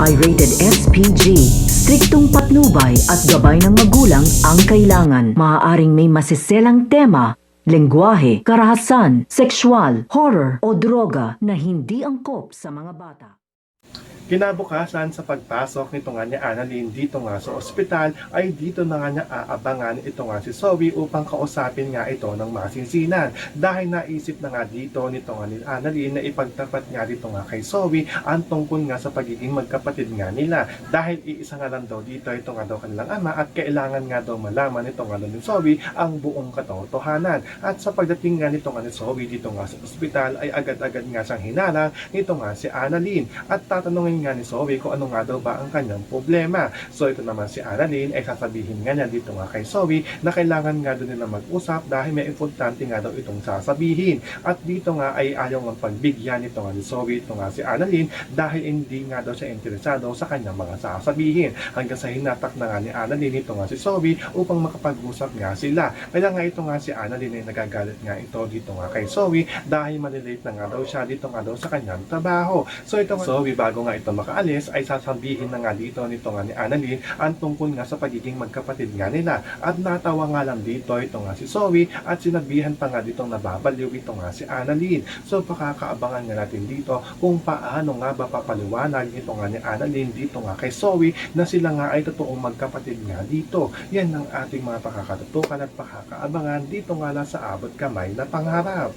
ay rated SPG. Striktong patnubay at gabay ng magulang ang kailangan. Maaaring may masiselang tema, lengguwahe, karahasan, sexual, horror o droga na hindi angkop sa mga bata. Kinabukasan sa pagpasok nito nga ni Annalyn dito nga sa ospital ay dito na nga niya aabangan ito nga si Zoe upang kausapin nga ito ng masinsinan. Dahil naisip na nga dito nito nga ni Annalyn na ipagtapat nga dito nga kay Zoe ang tungkol nga sa pagiging magkapatid nga nila. Dahil iisa nga lang daw dito ito nga daw kanilang ama at kailangan nga daw malaman ito nga ni Zoe ang buong katotohanan. At sa pagdating nga nito nga ni Zoe dito nga sa ospital ay agad-agad nga siyang hinala nito nga si Annalyn at tatanungin nga ni Zoe kung ano nga daw ba ang kanyang problema. So ito naman si Annalyn ay sasabihin nga niya dito nga kay Zoe na kailangan nga doon nila mag-usap dahil may importante nga daw itong sasabihin. At dito nga ay ayaw ng pagbigyan nito nga ni Zoe ito nga si Annalyn dahil hindi nga daw siya interesado sa kanyang mga sasabihin. Hanggang sa hinatak na nga ni Annalyn ito nga si Zoe upang makapag-usap nga sila. Kaya nga ito nga si Annalyn ay nagagalit nga ito dito nga kay Zoe dahil malilate na nga daw siya dito nga daw sa kanyang trabaho. So ito nga Zoe bago nga ito makaalis ay sasabihin na nga dito nito nga ni Annalyn ang tungkol nga sa pagiging magkapatid nga nila at natawa nga lang dito ito nga si Zoe at sinabihan pa nga ditong nababaliw ito nga si Annalyn. So pakakaabangan nga natin dito kung paano nga ba papaliwanag ito nga ni Annalyn dito nga kay Zoe na sila nga ay totoong magkapatid nga dito. Yan ang ating mga pakakatutukan at pakakaabangan dito nga lang sa Abot Kamay na Pangarap.